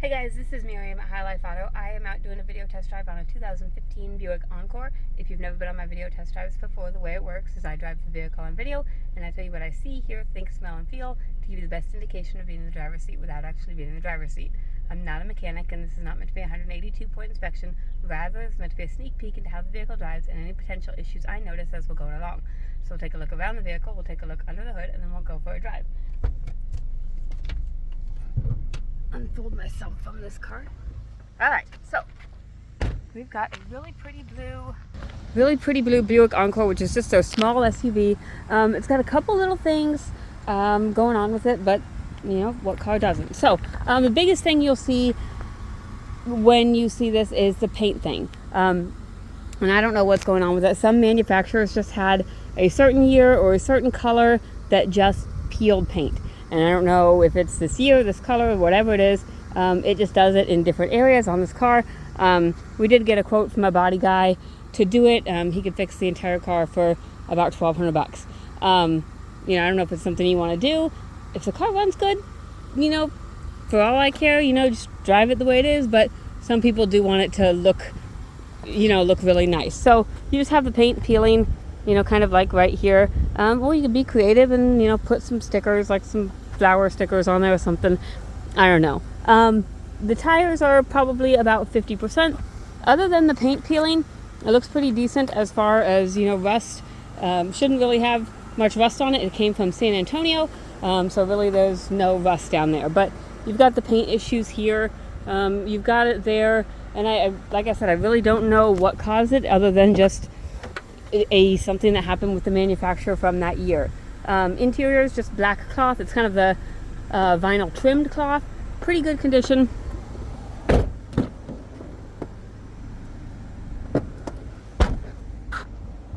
Hey guys, this is Miriam at High Life Auto. I am out doing a video test drive on a 2015 Buick Encore. If you've never been on my video test drives before, the way it works is I drive the vehicle on video and I tell you what I see, hear, think, smell, and feel to give you the best indication of being in the driver's seat without actually being in the driver's seat. I'm not a mechanic and this is not meant to be a 182-point inspection. Rather, it's meant to be a sneak peek into how the vehicle drives and any potential issues I notice as we're going along. So we'll take a look around the vehicle, we'll take a look under the hood, and then we'll go for a drive. Unfold myself from this car. Alright, so we've got a really pretty blue Buick Encore, which is just a small SUV. It's got a couple little things going on with it, but you know, what car doesn't? So the biggest thing you'll see when you see this is the paint thing. And I don't know what's going on with it. Some manufacturers just had a certain year or a certain color that just peeled paint. And I don't know if it's this year, this color, whatever it is. It just does it in different areas on this car. We did get a quote from a body guy to do it. He could fix the entire car for about $1,200. You know, I don't know if it's something you want to do. If the car runs good, you know, for all I care, you know, just drive it the way it is. But some people do want it to look, you know, look really nice. So you just have the paint peeling, you know, kind of like right here. Or you could be creative and, you know, put some stickers, like some flower stickers on there or something. I don't know. The tires are probably about 50%. Other than the paint peeling, it looks pretty decent as far as, you know, rust. Shouldn't really have much rust on it. It came from San Antonio, so really there's no rust down there. But you've got the paint issues here. You've got it there. And I like I said, I really don't know what caused it other than just something that happened with the manufacturer from that year. Interior is just black cloth. It's kind of the vinyl trimmed cloth. Pretty good condition.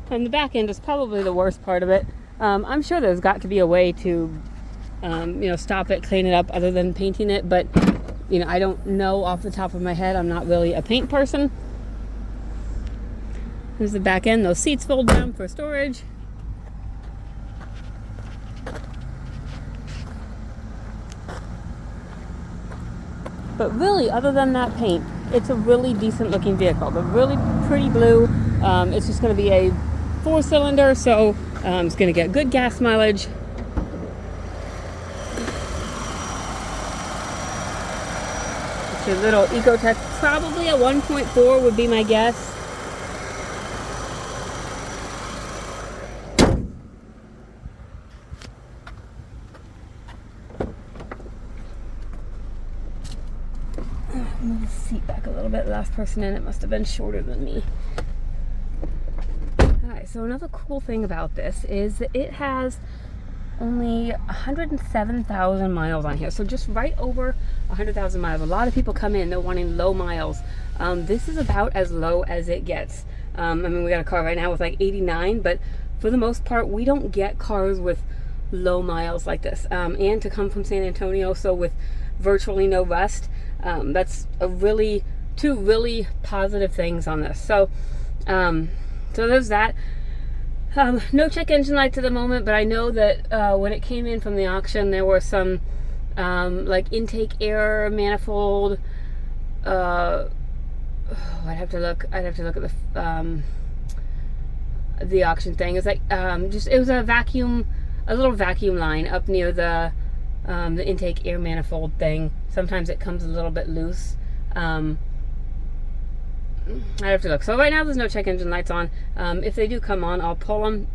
And the back end is probably the worst part of it. I'm sure there's got to be a way to, you know, stop it, clean it up other than painting it. But, you know, I don't know off the top of my head. I'm not really a paint person. Here's the back end. Those seats fold down for storage. But really, other than that paint, it's a really decent looking vehicle. The really pretty blue. It's just going to be a 4-cylinder, so it's going to get good gas mileage. It's your little Ecotech, probably a 1.4 would be my guess. Move the seat back a little bit. The last person in it must have been shorter than me. Alright, so another cool thing about this is that it has only 107,000 miles on here. So just right over 100,000 miles. A lot of people come in, they're wanting low miles. This is about as low as it gets. I mean, we got a car right now with like 89, but for the most part, we don't get cars with low miles like this. And to come from San Antonio, so with virtually no rust, that's two really positive things on this. So there's that. No check engine lights at the moment, but I know that when it came in from the auction, there were some like intake air manifold. I'd have to look at the auction thing. It's like it was a little vacuum line up near the intake air manifold thing. Sometimes it comes a little bit loose. I'd have to look. So right now there's no check engine lights on. If they do come on, I'll pull them.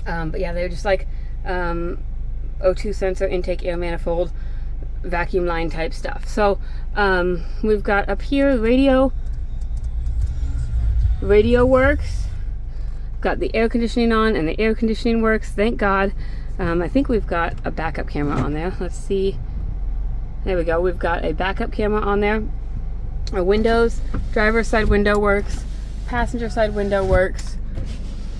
But yeah, they're just like O2 sensor, intake air manifold, vacuum line type stuff. So we've got up here radio works. Got the air conditioning on and the air conditioning works, thank God. I think we've got a backup camera on there. Let's see. There we go. We've got a backup camera on there. Our windows, driver's side window works, passenger side window works,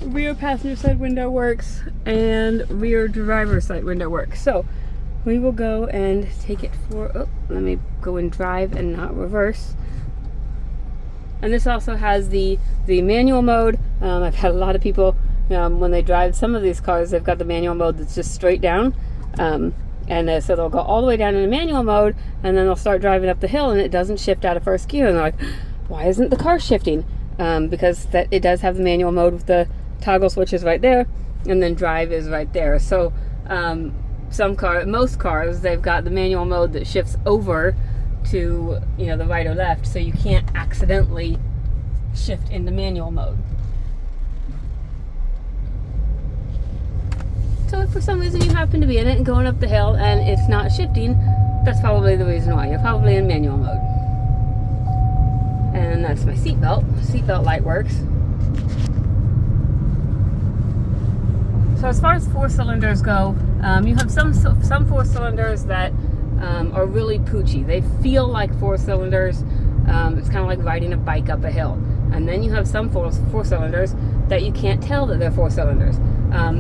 rear passenger side window works, and rear driver's side window works. So we will go and take it for, let me go and drive and not reverse. And this also has the manual mode. I've had a lot of people, when they drive some of these cars, they've got the manual mode that's just straight down. And so they'll go all the way down into manual mode, and then they'll start driving up the hill, and it doesn't shift out of first gear. And they're like, why isn't the car shifting? Because it does have the manual mode with the toggle switches right there, and then drive is right there. So most cars, they've got the manual mode that shifts over to, you know, the right or left, so you can't accidentally shift into manual mode. So if for some reason you happen to be in it and going up the hill and it's not shifting, that's probably the reason why. You're probably in manual mode. And that's my seatbelt. Seatbelt light works. So as far as 4 cylinders go, you have some 4 cylinders that are really poochy. They feel like 4 cylinders. It's kind of like riding a bike up a hill. And then you have some 4 cylinders that you can't tell that they're 4 cylinders.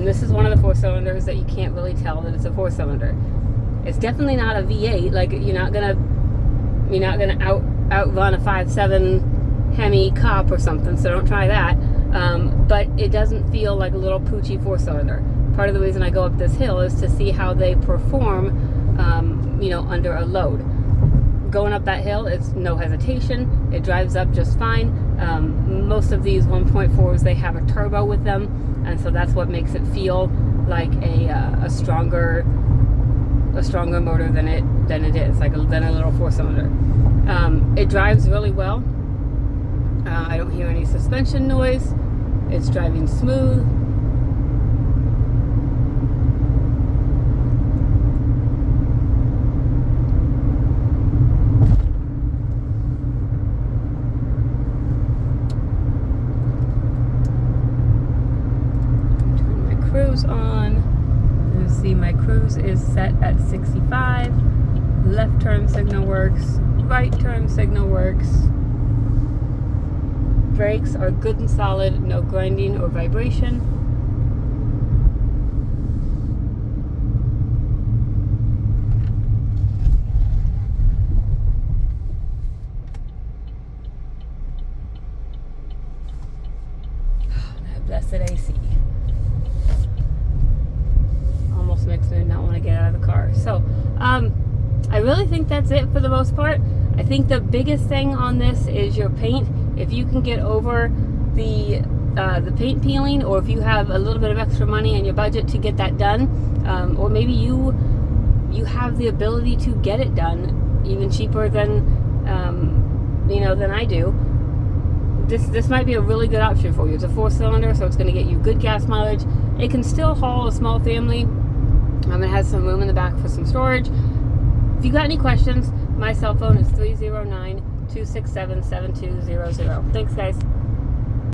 This is one of the 4 cylinders that you can't really tell that it's a 4 cylinder. It's definitely not a V8. Like, you're not gonna outrun a 5.7 Hemi Cop or something. So don't try that. But it doesn't feel like a little poochy 4 cylinder. Part of the reason I go up this hill is to see how they perform, under a load. Going up that hill, it's no hesitation. It drives up just fine. Most of these 1.4s, they have a turbo with them, and so that's what makes it feel like a stronger motor than it is, than a little 4 cylinder. It drives really well. I don't hear any suspension noise. It's driving smooth. Cruise on. You see my cruise is set at 65. Left turn signal works. Right turn signal works. Brakes are good and solid. No grinding or vibration. That blessed AC. Makes me not want to get out of the car. So I really think that's it for the most part. I think the biggest thing on this is your paint. If you can get over the paint peeling, or if you have a little bit of extra money in your budget to get that done, or maybe you have the ability to get it done even cheaper than I do, this might be a really good option for you. It's a 4 cylinder, so it's going to get you good gas mileage. It can still haul a small family. It has some room in the back for some storage. If you got any questions, my cell phone is 309-267-7200. Thanks, guys.